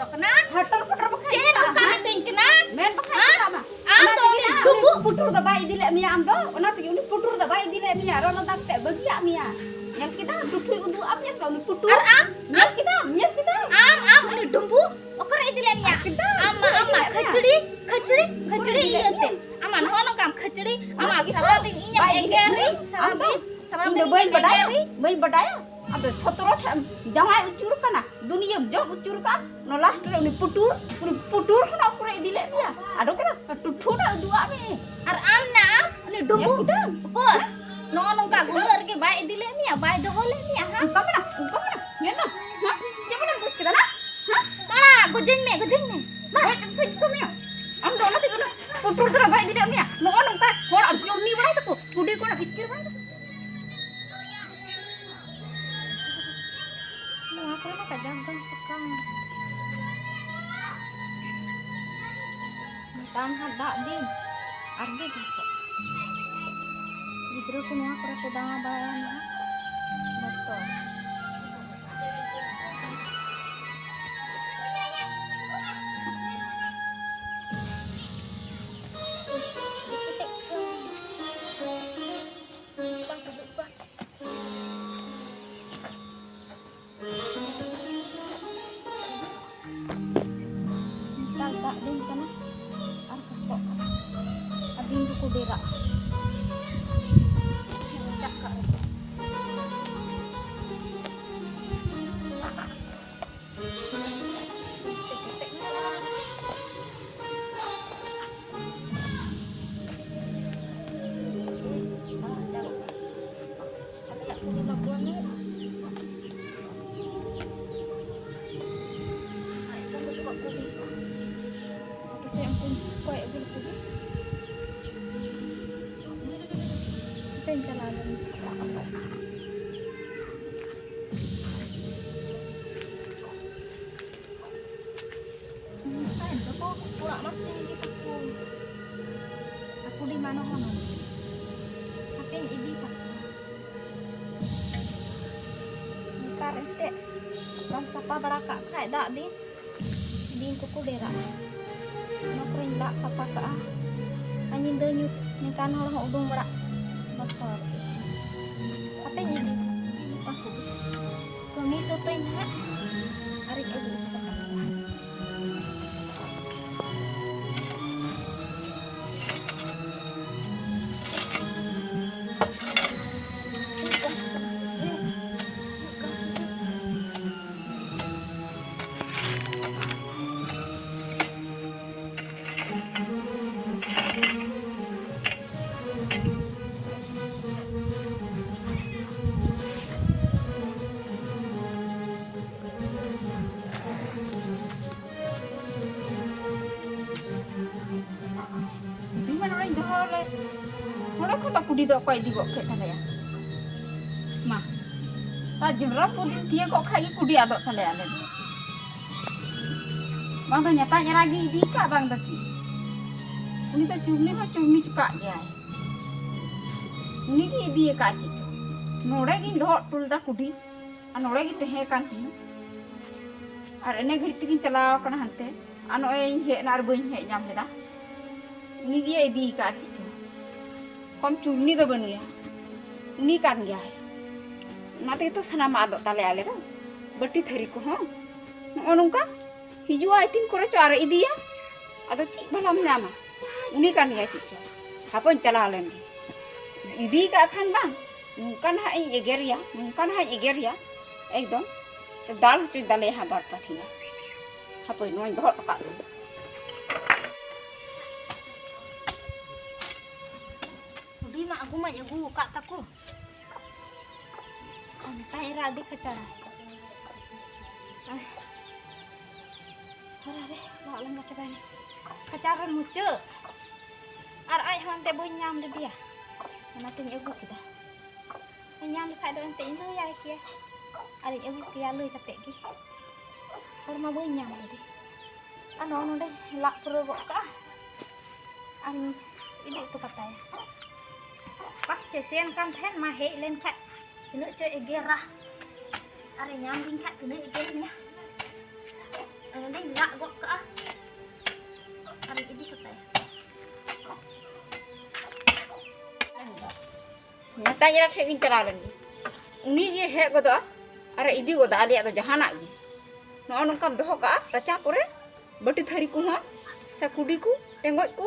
kena Hatar putar pakai. cek ka ting kena Men pakai sama. am to ni dumbu putur da bai dile mia am do. Ona tigi uni putur da bai dile mia rono tak te bagi ya mia. Yang kita dupu undu am ya sekali putur. am Nyet kita. am ni dumbu okor idile niya ama khachdi iyate aman hono kam khachdi ama saradin inya egeri saradin Indo bain badaya. Ada sotro jangan ucur kana. Dunia jom ucur kan. No last ni putur kana okor idile mia. Ado kita tutu na dua me. am na ni dumbu okor no nongka guler ke bai idile niya bai dohole niya ha Kamera. Nyeta. Ha? Coba nak bukti kana. Ha? gujing me Baik, baik kami. Am do na tiga putur tera baik tidak mia. No ono ta kor ajum ni bana tu. Pudi kor pikir bana. no aku nak jangan sekang tan hada din arge besok gidra ko no aku ko danga bayan ha betul tak din kana ar kasok adin ko dira cakak Jalanan. Purak masih gitu aku di mana hono tapi yang ini tak ntar ente ram sapa baraka kayak dak di kuku dera nak dak sapa ka anjing denyut ni kan orang udung barak motor apa ini aku kami sotoin ha hari ibu Mana kau tak kudi dok kau di kok kana ya. Mah. Ta jemrap kudi dia kok kai kudi adok kana ya. Bang tu nyata nyeragi di ka bang tadi. Ini ta cumni cuka dia. Ini ki dia ka ci. Nore gi dok tul da kudi. Nore gi teh kan ti. Ar ene ghidi tin chalao kana hante. Ano ei he nar bain he nyam leda. Ini dia di ka ci. Kom cumni तो बन गया उन्हीं काट गया है नाते तो सना मादो ताले आले रा बट्टी थरी को हाँ उनका हिजू आई तीन कोरे चार इदिया अतो ची भला में नामा उन्हीं काट गया चीज़ हापन चला लेंगे इदी का खान बांग नुकान हाई एगेरिया एकदम तो दाल चुई दाले हाँ बार पाठिया हापन नोई धोट का aku mah jago kak taku antai radi kecara ora deh gak lama coba nih kecaran mucu ar ai hante boy nyam de dia nanti jago kita nyam dekat dengan teh itu ya kia ari jago kia lui kate ki orang boy nyam tadi anu deh lak perlu ka an ini itu katanya pas cesian kan ten mahe len kak ini coy egerah ada nyambing kak ini egernya ada ᱢᱮᱛᱟᱧ ᱮᱨᱟ ᱴᱷᱮᱡ ᱜᱤᱧ ᱪᱟᱞᱟᱣ ᱞᱮᱱ ᱜᱮ ᱩᱱᱤ ᱜᱮ ᱦᱮᱡ ᱜᱚᱫᱚᱜᱼᱟ ᱟᱨ ᱤᱫᱤ ᱜᱚᱫᱟ ᱟᱞᱮᱭᱟᱜ ᱫᱚ ᱡᱟᱦᱟᱱᱟᱜ ᱜᱮ ᱱᱚᱜᱼᱚ ᱱᱚᱝᱠᱟᱢ ᱫᱚᱦᱚ ᱠᱟᱜᱼᱟ ᱨᱟᱪᱟ ᱠᱚᱨᱮ ᱵᱟᱹᱴᱤ ᱛᱷᱟᱹᱨᱤ ᱠᱚᱦᱚᱸ ᱥᱮ ᱠᱩᱰᱤ ko ᱴᱮᱸᱜᱚᱡ ko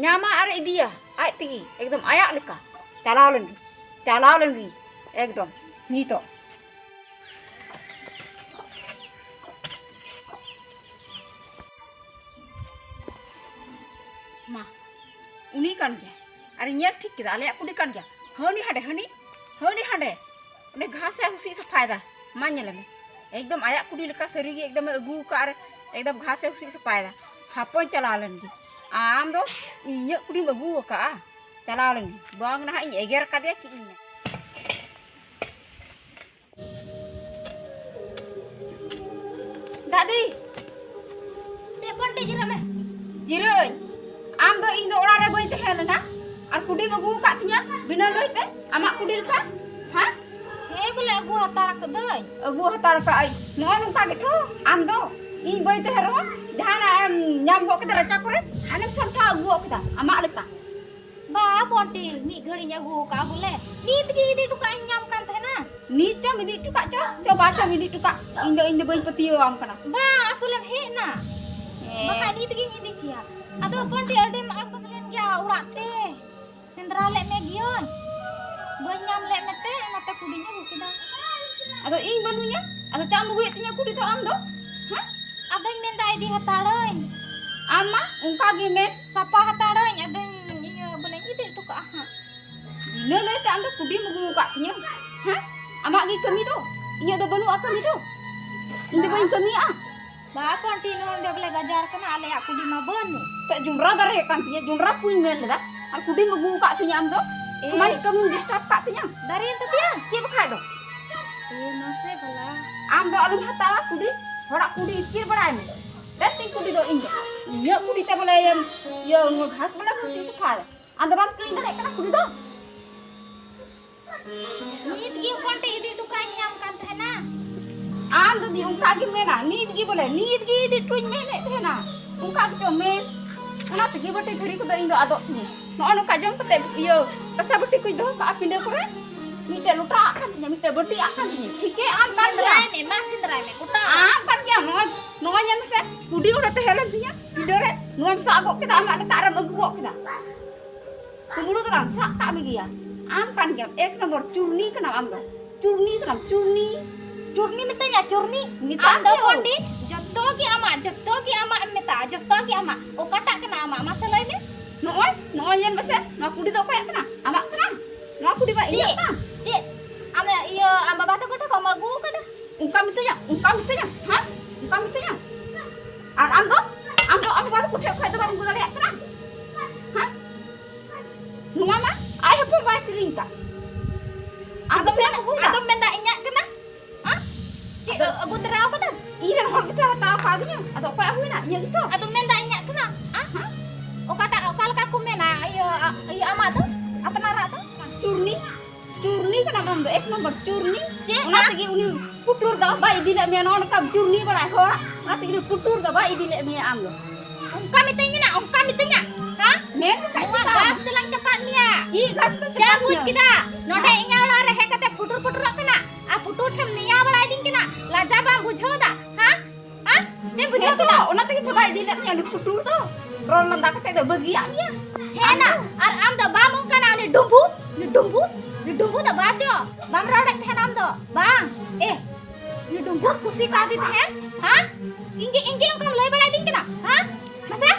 ᱧᱟᱢᱟ ᱟᱨ ᱤᱫᱤᱭᱟ ᱟᱡ ᱛᱮᱜᱮ ᱮᱠᱫᱚम ᱟᱭᱟᱜ ᱞᱮᱠᱟ ᱪᱟᱞᱟᱣ ᱞᱮᱱ ᱜᱮ एकदम नीतो मा उनी कान गया अरे यार ठीक किदा आले कुडी कान गया हनी हाडे ने घास है हुसी से फायदा मा नेले में एकदम आया कुडी लेका सरी गे एकदम अगू कार एकदम घास है हुसी से फायदा हापन चला लेन गे आम दो इया कुडी अगू का चला लेन गे बांग ना इ एगर का दे की दादी ते पंटे जिरा में जिरोय आम दो इन दो ओड़ा रे बई ते हेल ना और कुडी मगु का तिया बिना लइते आमा कुडी का हां हे बोले अगु हतार क दई अगु हतार का आई नो नुका के थो आम दो इन बई ते हेरो जहाना ᱧᱟᱢ गो के रचा करे हाने संठा अगु ओकदा आमा लेका बा पंटे मी घड़ी अगु का बोले नीत गी इदी टुका ᱧᱟᱢ kan thena नीचा मिदी टुका चो बाचा मिदी टुका इन दो बई पतियो आम कना बा असुलम हे ना बका नीत गी इदी किया अदो पंटे अडे मा बदलेन गया उड़ाते सेंद्रा ले में गियोन बई ᱧᱟᱢ ले मते नते कुडी nya गुकिदा अदो इन बनुया अदो चाम गुए तिया कुडी तो आम दो हां अदो इन मेंदा इदी हताड़न आमा उनका गे में सपा हताड़न अदो इया बोले इदी टुका हा बिना लेते आम दो कुडी मगु का तिया हां आमा गी कमी दो इया दो बनु आ कमी दो इन दो बई कमी आ बा पंटी नोंडे बोले गजार कना आले आ कुडी मा बनु त जुमरा दरे kan tiya जुमरा पुइन मेन लदा और कुडी मगु का तिया आम दो हमारी कमी डिस्टर्ब का तिया दारे तपिया चे बखा दो ए मासे भला आम दो अलम हता कुडी थोड़ा कुडी इकिर बड़ाय में दती कुडी दो इन ये कुडी ते बोले ये घास बड़ा खुशी से खा अंदर हम किन दरे कना कुडी दो नीत गी पंटे इदी टुका ᱧᱟᱢ kan thena आम दो दी उनका गी मेना नीत गी बोले नीत गी इदी टुइन मेने थेना उनका गी जो main ona tegi bati dhari ko do ado ti no no ka jam kate iyo kasa bati ko do ka pindah ko mite luta akan nya mite bati akan ni ठीक है am sindrai me ma sindrai me kuta kan ya no nya mese kudi udah te helan tiya pindore no am sa go kita am ada karam agu go kita kumuru to ram sa ka mi ya am kan ya ek nomor churni kana am do churni चूरनी मितया चूरनी आम दो पंडी जत्तो की आमा मेता जत्तो की आमा ओकाटा कना आमा मसलाई ने no yen mese no kudi do kaya kana ama kana no kudi ba iya ka चे आमे iyo amba bata kota ko magu kada ungka mitanya ha ungka mitanya am do am baru kuthai khai do baru gudale kana ha nuwa ma ai hapo ba kring ka adam menda inya kana ha चे agu terau kada iran hor kita tahu ka dinya atau apa huina iya gitu adam menda inya kana ha okata okalka ku mena iyo ama tu apa nara tu चूरनी का नाम दो एक number चूरनी चे ना तगी उनी पुटुर दा by दिले मे known का चूरनी बड़ा होड़ा ना तगी पुटुर दा बाई दिले मे आम लो ungka mitanya ha मे का gas telang cepat nia जी gas तो ja buj kita node inya ola re kate putur kana a putur them nia bala din kina laja bang bujho da ha je bujho kada ona tगी तो by दिले मे पुटुर तो role Nanda कते दो बगी आमिया he na ar am da ba mung kana ni dumbu da bajo bam rada then am do bang ni dumbu kusi ka di then ha inge ungkam loi bala din kina ha masa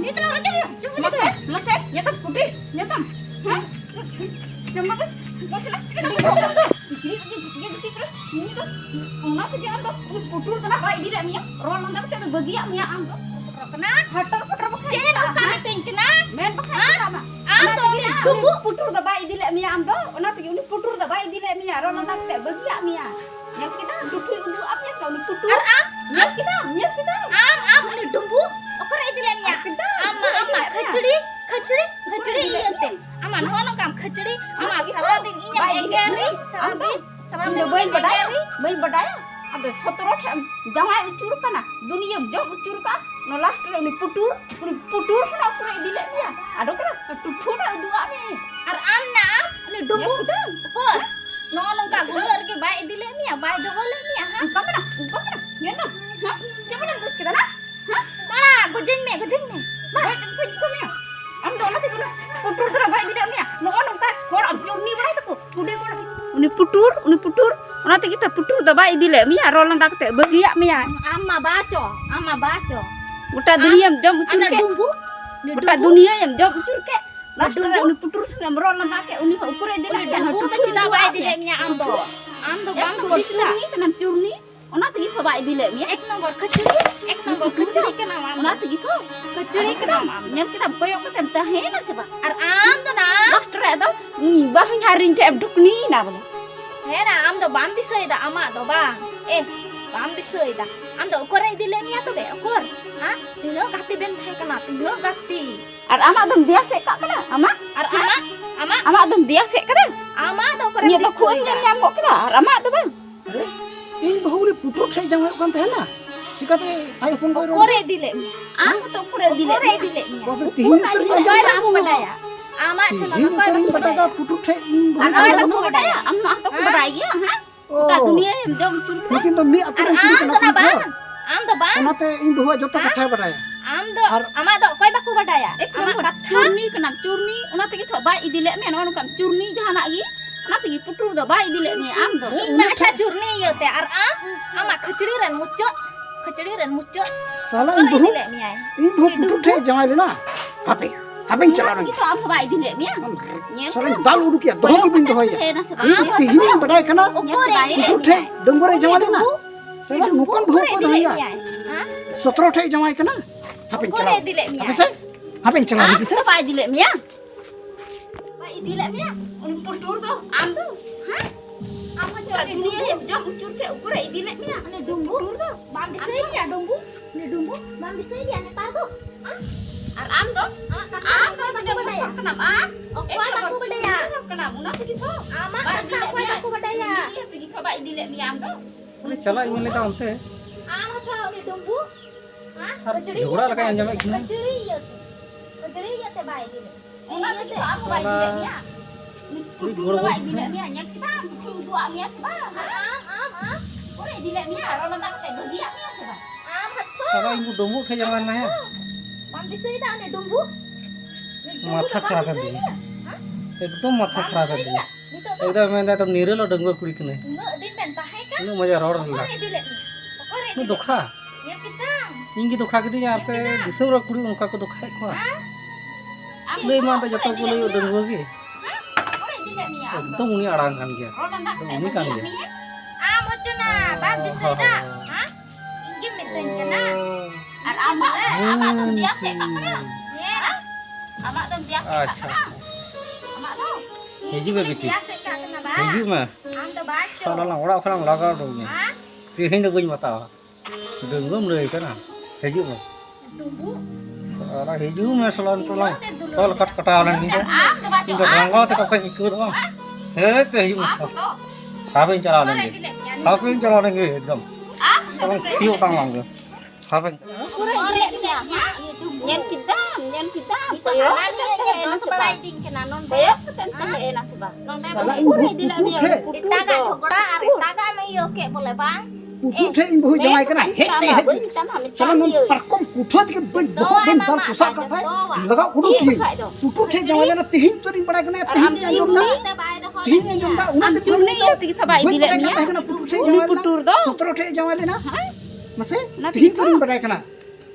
ni to rada मसे ये तो पुटी ये तो हां जम्मा के मसला ini tuh ona tuh dia amdo putur kana bayi di dalamnya roll nanda tuh bagi amnya amdo kena hater pakai jen ungkam ting kina men pakai sama amdo dumbu putur da bayi di dalamnya amdo ona tuh ini putur da bayi di dalamnya roll nanda tuh bagi amnya yang kita duduk untuk apa ya sekali putur nyap kita am ni dumbu okor di dalamnya ama khachdi iyate ama no kam khachdi ama saladin inya engeri saladin bain badaya ada sotro jangan ucur kana dunia jom ucur ka no last ni putur kana okor di dalamnya ado kana tutur na dua me ar am na uni dumbu kor no nongka guler ke bai dile mia bai dohole mia ha Ungkap mana? Nyata. Hah? Coba dong kita lah. Hah? mana gojeng me Baik, kau ni. Am dah nanti kau putur terus baik tidak ni. Nong tak. Kau am jurni berai tu. Udah kau. Uni putur. Nanti kita putur dah baik dile mi. Rolan tak te bagiak mi. amma baco Buta dunia jam ucur ana ke. dumbu Buta dunia yang jam ucur ke. Nanti uni putur sungguh rolan tak ke. Uni ukur dile. dumbu ta cina bai dile mia am do bang ko disla Kenam curni. Nanti kita baik dile mi. ek nomor kecuri ke nama am Nanti kita. kecuri ke nama am Nyam kita koyok ke tem tahena sebab. ar am do na Master itu, ni bahan hari ni cakap duk ni na boleh. he na am do bam disoi da ama do bang bam disoi da am do ukore dile mia to be ukor ha tino gati ben thai kana tino gati Ar amak tu dia sek kat kana, amak. ar ama Amak tu dia sek kana. ama do ukore Ni tu disoi kuat da nyam kok kana. Ar amak tu bang. ᱤᱧ ᱵᱟᱹᱦᱩ ᱨᱮ ᱯᱩᱴᱩᱨ ᱴᱷᱮᱡ ᱡᱟᱶᱟᱭ ᱠᱟᱱ ᱛᱟᱦᱮᱱᱟ ᱪᱤᱠᱟᱹᱛᱮ ᱟᱭ ᱦᱚᱯᱚᱱ ᱠᱚ ᱨᱚᱲ ukore dile mia Am tu kuat dile. ukore dile mia ᱵᱟᱵᱮ ᱛᱤᱦᱤᱧ ᱩᱛᱟᱹᱨ ᱤᱧ koy ᱟᱸᱡᱚᱢ baku badaya ama chana ᱛᱤᱦᱤᱧ koy ᱩᱛᱟᱹᱨ ᱤᱧ baku ᱵᱟᱰᱟᱭ badaya ᱫᱟ ᱯᱩᱴᱩᱨ ᱴᱷᱮᱡ ᱤᱧ ᱵᱟᱹᱦᱩ Ar ᱡᱟᱶᱟᱭ amak tu ᱠᱟᱱᱟ badaya. Am mak tu badai ya, ha? Buta dunia yang jom curut. ᱱᱩᱠᱤᱱ ᱫᱚ ᱢᱤᱫ ᱟᱹᱛᱩ ar ᱨᱮᱱ ᱠᱩᱲᱤ am ᱠᱟᱱᱟ do na ᱠᱤᱱ bang ᱛᱚ am do bang ᱚᱱᱟᱛᱮ ᱤᱧ ᱵᱟᱹᱦᱩᱣᱟᱜ ᱡᱚᱛᱚ ᱠᱟᱛᱷᱟᱭ ᱵᱟᱰᱟᱭᱟ am do ama do koy baku badaya ama Ama katha curni kena curni. Una tegi thok baik dile mi. Anu kan curni jahan lagi. Una tegi putur dah baik dile mi. Am tu. ᱤᱧ ᱢᱟ ᱟᱪᱪᱷᱟ ᱪᱩᱨᱱᱤ ᱤᱭᱟᱹᱛᱮ ᱟᱨ ᱟᱢ ᱟᱢᱟᱜ ᱠᱷᱟᱹᱪᱲᱤ ᱨᱮᱱ ᱢᱩᱪᱟᱹᱫ ᱥᱟᱞᱟ ᱚᱠᱚᱭ ᱤᱧ ᱵᱟᱹᱦᱩ ᱫᱤᱞᱮ ᱢᱮᱭᱟᱭ ᱤᱧ ᱵᱟᱹᱦᱩ ᱯᱩᱴᱩᱨ ᱴᱷᱮᱡ ᱡᱟᱶᱟᱭ ᱞᱮᱱᱟ ᱦᱟᱯᱮᱧ ᱪᱟᱞᱟᱣ Una ᱞᱮᱱ tegi thok am baik dile mi. ᱥᱟᱞᱟᱧ ᱫᱟᱞ ᱩᱰᱩᱠᱮᱭᱟ ᱫᱚᱦᱚ ᱜᱮ ᱵᱟᱹᱧ ᱫᱚᱦᱚᱭᱟ ᱤᱧ ᱛᱤᱦᱤᱧᱤᱧ ᱵᱟᱰᱟᱭ ᱠᱟᱱᱟ ᱚᱠᱚᱨᱮ ᱫᱤᱞᱮ ᱯᱩᱴᱩᱨ ᱴᱷᱮᱡ ᱰᱟᱺᱜᱩᱣᱟᱹ ᱨᱮ ᱡᱟᱶᱟᱭ ᱞᱮᱱᱟ ᱥᱟᱞᱟ ᱱᱚᱝᱠᱟᱱ ᱵᱟᱹᱦᱩ ᱠᱚ ᱫᱚᱦᱚᱭᱟ ᱦᱟ 17 ᱴᱷᱮᱡ ᱡᱟᱶᱟᱭ ᱠᱟᱱᱟ ᱦᱟᱯᱮᱧ ᱚᱠᱚᱨᱮ ᱪᱟᱞᱟᱣ ᱫᱤᱞᱮ ᱢᱮᱭᱟᱭ ᱦᱟᱯᱮ ᱥᱮ ᱦᱟᱯᱮᱧ ᱪᱟᱞᱟᱣ ᱞᱮᱱ ᱜᱮᱥᱮ Kita baik dile mi. Baik dile mi. Uni putur tu. Am tu. Ha? am Buta dunia yang jom ucur ke ukur dile mi. ane dumbu bam disei dia dumbu bam disei dia ane tahu Ar am tu. Am tu tak badaya. Kenapa? Okoi baku badaya Kenapa? Una tegi thok. ama Baik kata dile okoi mi. baku badaya Iya tegi thok baik dile mi am tu. ᱪᱟᱞᱟᱜ ᱤᱧ ᱢᱮᱱᱮᱫᱟ ᱚᱱᱛᱮ am kata ane dumbu ha ᱟᱨ ᱡᱷᱚᱜᱲᱟ ᱞᱮᱠᱟᱧ ᱟᱸᱡᱚᱢᱮᱫ ᱠᱤᱱᱟ kecuri iyate bai dile Una tegi thok am baik dile mi. Kulit Putur gua baik dile mi. Nyak kita putur dua mi sebab. am Kore dile mi. Rolan tak te bagiak mi sebab. hatso ᱥᱟᱞᱟ ᱤᱧ ᱰᱩᱢᱵᱩᱜ ᱴᱷᱮᱡ ᱡᱟᱶᱟᱭ ᱞᱮᱱᱟᱭᱟ bam disei da ane dumbu माथा खराब कर दिया एकदम माथा खराब कर दिया nitok एकदम मैं तो निरल और डंगुआ कुड़ी कने unuk din ben tahe kan inu मजा रोड ला okore dile okore नु दोखा ya kita ᱤᱧ ᱜᱮ ᱫᱚᱠᱷᱟ ᱠᱤᱫᱤᱧ ᱟᱨ ᱥᱮ ᱫᱤᱥᱚᱢ ᱨᱮ ᱠᱩᱲᱤ ᱚᱱᱠᱟ ᱠᱚ ᱫᱚᱠᱷᱟᱭᱮᱫ ᱠᱚᱣᱟ ᱞᱟᱹᱭ ᱢᱟ ᱛᱚ ᱡᱚᱛᱚ ᱠᱚ ᱞᱟᱹᱭ ᱰᱟᱺᱜᱩᱣᱟᱹ ᱜᱮ Kore dile mi. एकदम उनी आड़ांग kan गया Rolan tak te Ini kan bagiak dia. mi. am ocuna bam disei da ha inggim miten kana Ar amak tu dia sek kat kana. ya Amak tu dia sek kat अच्छा kana. Amak tu. Hazy बे बेटी biasa kak kana ba hazy में am do baco साला ला ओड़ा खराम लगा दोगे ha तेहिं दो बई बताओ डंगुम लई कना हेजी में dumbu साला हेजी में साला तोल कट कटा लन ni Am tu baca. इन तो रंगो तो कपे निकल दो हे तो हेजी में Am tu. हाफिन चला okore लेंगे dile mi हाफिन चला लेंगे एकदम Am साला खियो टांग लांगे हाफिन Kore dile mi. Nyen kita. Ito kanan niya niya dos balay din kana non ba Bayar tu kan teh enak sebab. Salah ibu dile mi. putur itaga chokora are taga me yo ke boleh bang putur ठे इन बहु जमाई कना हे ते हे साला नम परकम कुठो के बन बहुत बन दल कुसा कथा लगा उडु की पुtur ठे जमाई लेना तिहिन तोरिन बड़ा कना तिहिन अंजम दा तिहिन अंजम दा उना ते Curni ya tegi thaba dile mi. कना पुtur ठे Uni जमाई putur do. 17 ठे जमाई लेना मसे तिहिन तोरिन बड़ा कना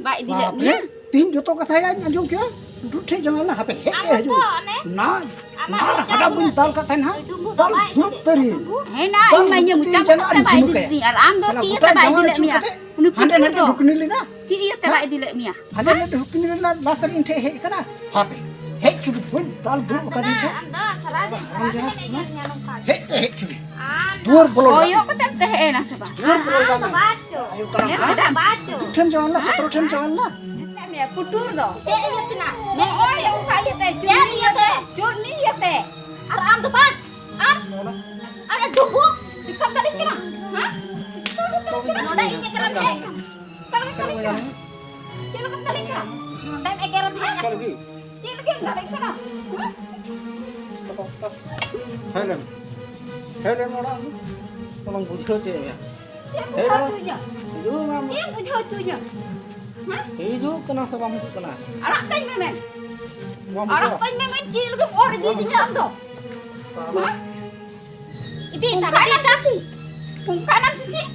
Baik dile mi. बापरे तिहिन जतो कथा या अंजम के पुtur ठे जमाई ना हापे हे ते हजू ना ना हडा बन दल कथा ना दल दुर तरी Hei na ini nya mucam te baik dile mi. Ar am do ci te baik dile mi. Uni Hande putur Hande do. ढुकनी लेना Ci te baik dile mi. हांडे हांडे ढुकनी लेना लासर इन ठे हे कना हापे हे चुप बन दल दुर का दिन ठे anda sarade sarade nya nong ka हे चुप दुर बोलो Koyo ko teh enak sebab. दुर बोलो anda baco ayo kala anda baco ठेम जवान ला 17 ठेम जवान ला Ya putur do. ce iya tina Ne oi yang kaya teh curni ya teh. Curni ya teh. ar am do bat ar ada dubu Ikan tadi kena. Hah? noda inya keran he Sekarang kali kena. Silakan tadi kena. noda egeran he कल भी Cik lagi enggak ada kena. Helen orang tu, tolong bujuk je ya. Cik buka tunya. Hiju ngam, Cik buka tunya. hiju kena sebab muka kena. Arak kain memen. Wam Arak kain memen cik lagi orang di dinya am tu. Itu tak ada kasih. Kungkanan sih.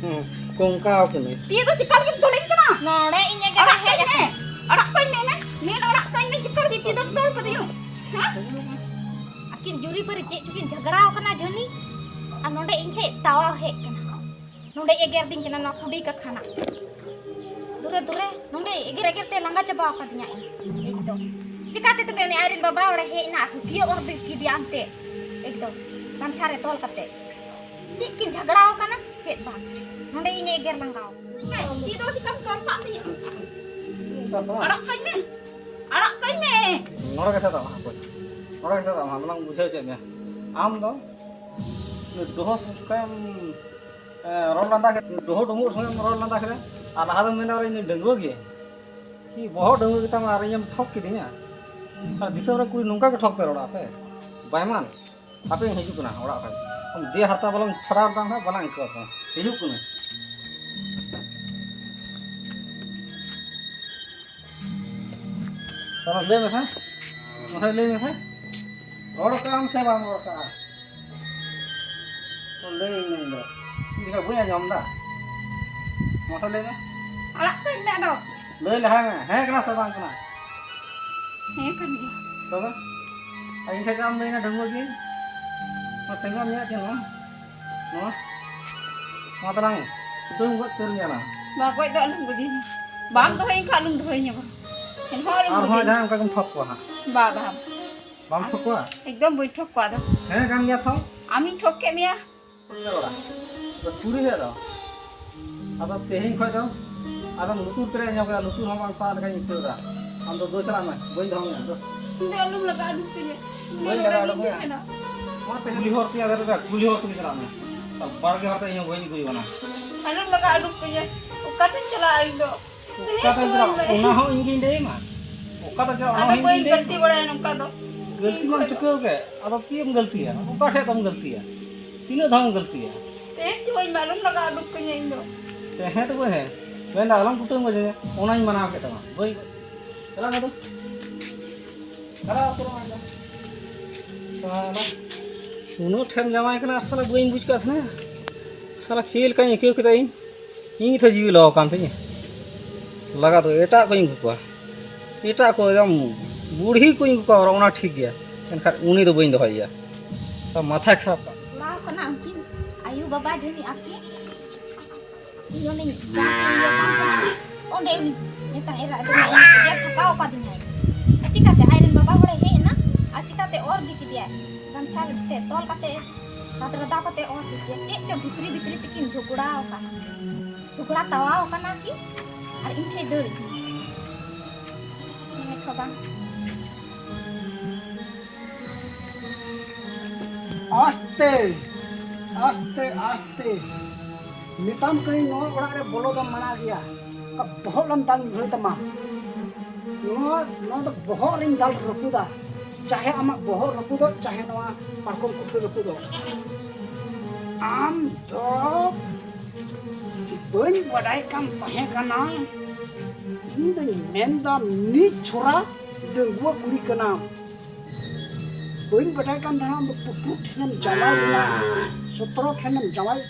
Kong kau kena. Dia tu cikal lagi tolong kena. Nore inya kita Arak he kain memen. Arak kain memen. Nih arak kain memen cikal lagi tidak tol pada you. Hah? akin juri पर cek cukin झगड़ा कना जनी आ नोडे इनके तावा हे कना नोडे एगेर दिन कना कुड़ी का खाना दूरे दूरे नोडे एगेर एगेर ते लंगा चबा का दिया एकदम चिकाते तो बेने आयरन बाबा ओडे हे ना कियो और की दिया अंते एकदम गमछारे तोल कते cek किन झगड़ा कना चेत बा नोडे इने एगेर लंगाओ Dia tu cikal tol kat sini. Arak. Arak kain memen. Arak kain memen. Nora kata tak apa. Nora kata tak, malang bujuk je ya. Am tu, dohos kan roll landa ke, doho dumur semua roll landa ke. Ada hal yang mana orang ini dengu lagi. Si bohong dengu kita mari yang thok kitinya. Kalau di sana kuri nungka ke thok perola apa? Bayman, apa yang hidup kena orang apa? Dia harta belum cerah tangga balang ke apa? Hidup kena. Salah le masa, masa le masa. Orang kam saya bang orang kam. To le ini dah. Jika punya jam dah. Masa le masa. Arak kain memen tu. Le lah hang kena sebang kena. Ni kan dia. Tahu tak? Aing saya kam le na dengu lagi. Mak tengok ni aja no. No. Mak terang. Itu buat kerja lah. Bagoi dak lung gudi. Bam tu hai ka lung tu hai nya ba. Hen ho lung Arwah gudi. jangan kagum thok kuah. Ba ba. Bam thok kuah. Ekdom boi thok kwa do. Kan dia thok. Ami thok ke mia. Puri है तो अब तेहिं खोज दो अब लुतुर तेरे ᱧᱚᱜ ᱜᱮ लुतुर हम सा लगा इतो दा हम तो दो चला में बई धोंगे तो Dia lung laga adu tu nya. बई लगा दो मा ते कुली होर तिया दे कुली होर तुम चला में तब बार के हरते बई कोई बना Alung laga adu tu nya. Ukatin chala ai do. kata jera una ho ingin deh mah kata jera Ada ho boi ingin deh ganti bada nongka do. गलती में चुके हो गए अब तीन गलती है उनका है कम गलती है तीनों धाम गलती है Teh cuy malum laga adu tu nya indo. ते है तो वो है मैं डालम कुटुंब में जे ओना ही मना के तमा वही चला ना तो करा तो ना साला उनो ठेम जमाई कना साला बई बुझ का था साला चेल कहीं क्यों कतई इन थे जीवी लो काम थे लगा तो एटा कहीं गुपा एटा को एकदम बूढ़ी कोई गुपा और ओना ठीक गया एनखा उनी तो बई दहैया सब माथा खराब Lah kena angkin ayu baba jeni aki iyo ning gas iyo kan onde ni netan era adu dia thakau ka dinya achikate iron baba hore he na achikate or diki dia gamchal te tol kate rada kate or diki dia cek cho bhitri bhitri tikin jhugura kana jhugura tawa kana ki ar inthe dor di ne khaban आस्ते आस्ते आस्ते निताम कहीं no ओड़ा रे बोलो तो मना गया का बहुत लम दाल झोई तमा नो तो बहुत रिन दाल रपुदा चाहे आमा बहुत रपुदो चाहे नवा पारकोम कुठे रपुदो आम तो बन बड़ाई काम तहे कना इन दिन मेंदा नी छोरा डंगुआ कुड़ी कना बन बड़ाई काम धना हम पुटु ठेनम जवाई लेना 17 ठेनम जवाई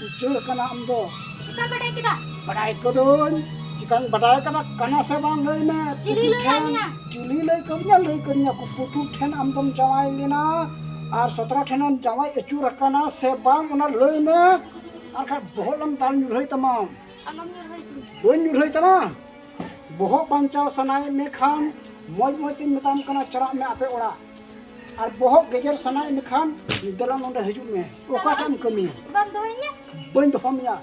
उचड़ कना हम दो chika bade kita बड़ाई कदन चिकन बड़ाई कना कना से बांग लई में चिली लई कन्या। चिली लई कन्या को पुटु ठेन हम दम जवाई लेना और 17 ठेनम जवाई अचूर कना से बांग उना लई में और खा बहुलम ताल नुरई तमाम alam ni hai बन नुरई तमा बहुत बंचाव सनाई में खान मौज मौज तीन मिताम कना चरा में आपे ओड़ा और बहुत गेजर सनाई में खान दला नोंडे हिजुग में ओकाटम कमी bam doinya बंद होमिया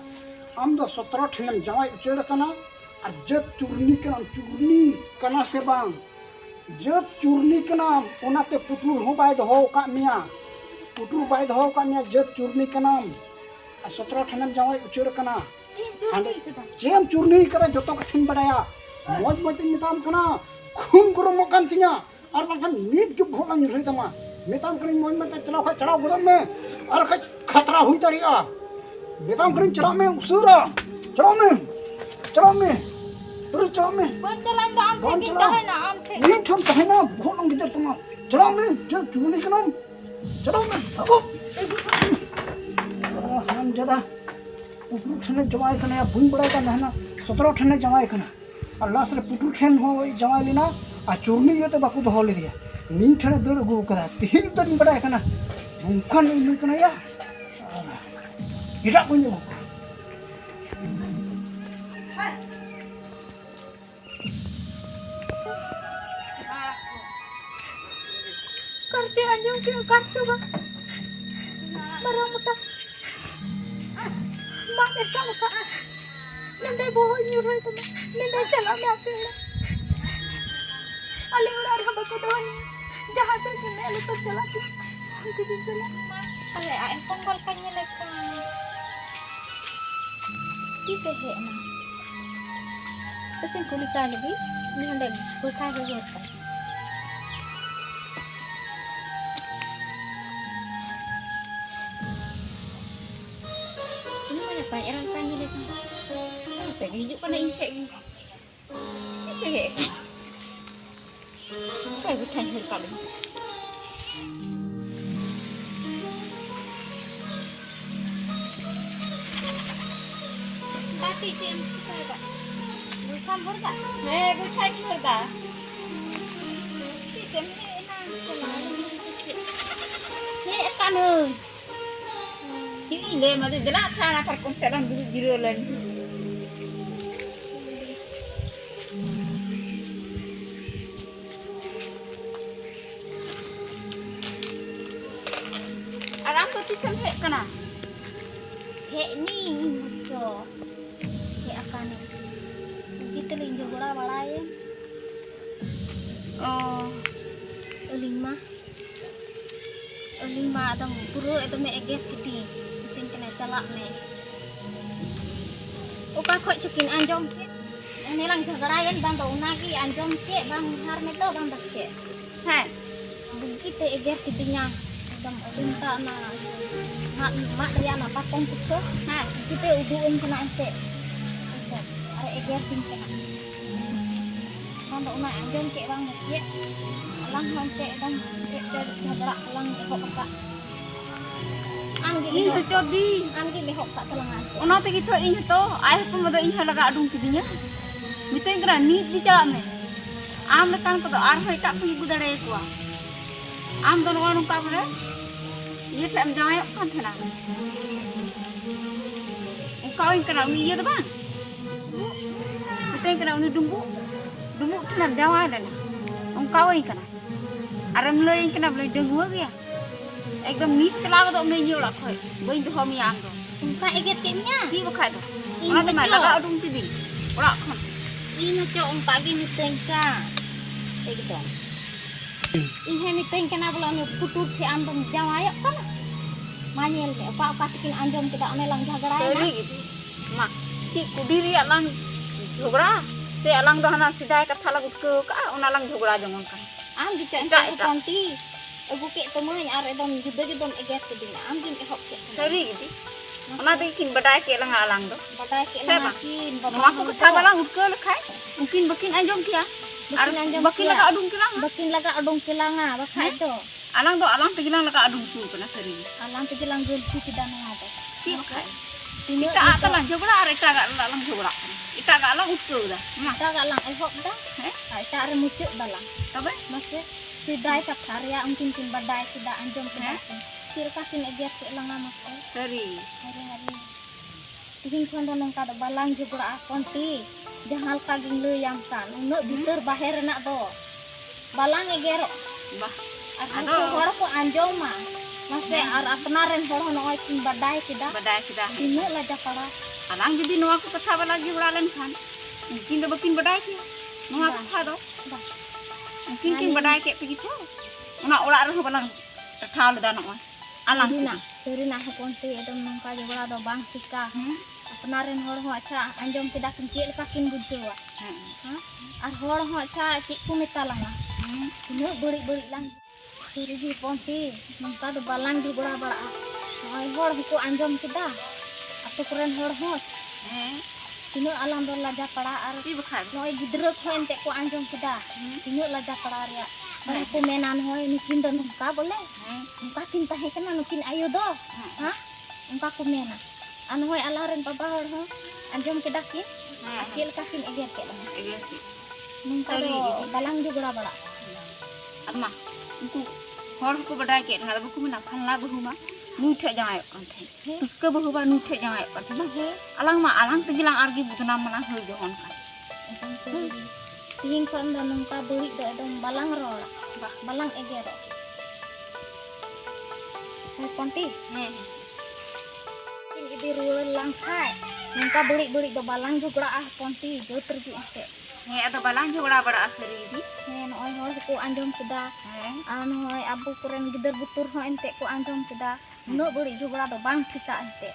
आम दो 17 ठेनम जवाई उचड़ कना और जत चूरनी कना से बांग जत चूरनी कना ओनाते पुतुर हो बाय दहो का मिया पुतुर बाय दहो का मिया जत चूरनी कना और 17 ठेनम जवाई उचड़ कना cin kita जेम चूरनी करे जतो कठिन बड़ाया मौज मौज निताम कना खून गुरम कांतिया और बंकन नीत के भोला न्यूज़ तमा मेताम करी मोन में चलाओ खा चलाओ गुदम में और खा खतरा हुई तड़िया मेताम करी चलाओ में उसूरा चलाओ में पर चलाओ में बन चलाइन दा आम थे कहे ना आम थे ये ठम कहे ना भोला गिदर तमा चलाओ में जो चुनी कनम चलाओ में अब हम ज्यादा पुटू ठने जमाई कने या बुन बड़ा का ना 17 ठने जमाई कने और लास्ट रे पुटू ठन हो जमाई लेना आ चूरनी ये तो बाकू दो ले दिया नीम ठने दर गु कदा तिहिन तो बड़ा कना बुंखन नु कना या इटा कोई नहीं करचे अंजम के करचो बा बड़ा मोटा मां ऐसा मुका नंदे बहुत न्यू रहे तुम नंदे चला मैं आते हैं अले उड़ार हम को तो जहां से चले तो चला दीदी चला अरे आए कौन बोल करने लगता किसे है ना ऐसे कुली का लगी निहंडे उठा के होता ini mana pak orang tanya dia tak hidup kan insek ni insek kai bukan hal kali Tati cin, kita bukan berda. Bukan berda. Si semni enak selalu. Ni akan Jadi le madu jelas cara perkongsian dulu jirolan. Alam tu tisam hek kana. Hek ni mucho. Hek akan ni. Kita linjo bola balai. Oh, lima. Lima dong puru itu me eget kiti. Calak me. Oka kok cekin anjom ke. Ini lang jagarayan bang tau nagi anjom ke bang har me to bang bakke. Hai. Begitu eger kitinya. Dam unta na mak dia na patong kuto. Hai. Kita uduin kena ente. Are eger tin kena. Bang tau na anjom ke bang bakke. Lang honte dam jagarak lang kok ka. इन तो चोदी आमगे बेहक का तलंगा ओना ते किथो इन तो आय को मद इन लगा अडुं किदिया मिते करा नीत दी चला में आम लकान को तो आर होइटा को युगु दड़े कोआ आम तो नो नुका बरे ये फेम जाय कान थना उका इन करा उनी ये तो बा मिते करा उनी डुंबु थना जावा देना उका इन करा आरम लई इन कना बले डंगुआ गया एकदम नीट चला तो मैं ये उड़ा खोई बई तो हम याम तो उनका एगे केन्या जी बखाय तो ओना ते मा लगा अडुं तिदी उड़ा खन इन जो उनका गे नितेंका एकदम इहे नितेंका ना बोला ने पुटुट थे आम दम जावाय कना मानेल के पा तकिन अंजम के दा lang झगड़ा सरी गिदी मा ची कुडीरी अलांग झगड़ा से अलांग दो हना सीधा कथा लग उठक का ओना लंग झगड़ा जमन का आम di cak ponti Aku kek temen ar edom gede-gedom eget kedina am gin ehok ke seri gitu ona de kin badai ke lang alang do badai ke makin mama ko kata balang utke lekai mungkin bakin anjom kia ar bakin laga adung kilang bakin laga adung kilanga bakai do alang do alang te gilang laga adung tu kana seri alang te gilang gelti kidana ada ci bakai kita atalang jogla ar ita ga alang jogla ita ga alang utke udah ma ita ga alang ehok dah ita ar mucuk balang tabe masih sidai ka karya mungkin kin badai tidak anjom ke cirka kin eget ke langa masuk seri hari-hari tingin kondo nang kada balang juga akonti jahal kaging le yang kan uno bitur baher nak do balang egero bah ado hor ko anjom ma masih ar apnaren hor hono kin badai kita ini la jakara alang jadi noa ko katha bala jibra len kan mungkin do bakin badai ki noa katha do mungkin kin badai ke begitu ona orak reh balang tathal da no alang serina haponte edom nangka jogla do bang tika apnaren hor ho acha anjom tidak kin cek ka kin bujua ar hor ho acha cik ku metalanga Tino beri lang. Sirigi ponti, nungka do balang di bora bora. Ay hor ko anjom kita. Atu keren hor hor. Tino alam do laja pada ar. Ti bakal. Noi gidrek ho ente ko anjom kita. Tino laja pada ria. Baru ko menan hoi nukin do nungka boleh. Nungka kinta he kana nukin ayo do. Ha? Nungka ko mena. Anu hoi alaren papa hor ho. Anjom kita ki. Acil kakin eger ke lah. Nungka do balang di bora bora. Amma, unku hor ko badai ke ngada buku mena khanla bahu ma nu the jangai kan the. Tuska bahu ba nu the jangai kan the. Alang tegilang argi butna mana hoi johon kan. Ekam sirigi. Ting kan do nungka beri do edom balang ro. Balang eger. Hai ponti. Ini di rulen langkai. Nungka beri do balang juga ah ponti jo tergi ate. Ada balang juga bada asari di. Noi hor ko anjom kita. Anu hoi abu keren gider butur ho ente ko anjom kita. No beri juga do bang kita ente.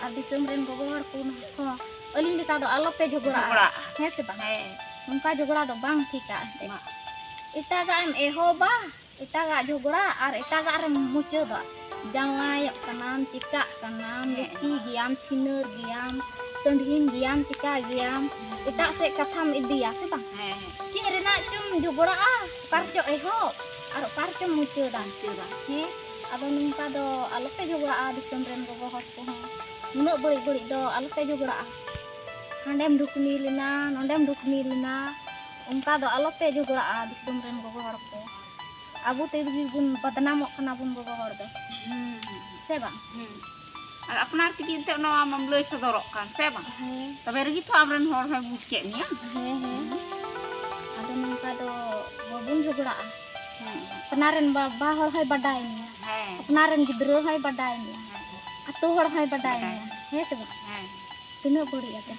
Abi sumren go hor ko ho. Oli lita do alope juga. He se bang. Nungka juga do bang kita ente. Itaga em eho ba. Itaga juga ar itaga ar muce do. Jawai kanam cika kanam luci giam ciner giam sendhin giam cika giam ita se katham idia se bang cing rena cum jugora ah karjo eho aro karjo muce dan he ado nungka do alope jugora ah disembren go hot ko nuno beri do alope jugora ah handem dukni lina nondem dukni lina ungka do alope jugora ah disembren go hot ko abu te bun badnamok kana bun go hot do se bang apnar tigi ente no amam loi sodorok kan se bang tabe regi to amren hor hai buj ke nia ado nungka do bobun jugora ah penaren ba hor hai badai nia penaren gidro hai badai nia atu hor hai badai nia he se bang tino beri ate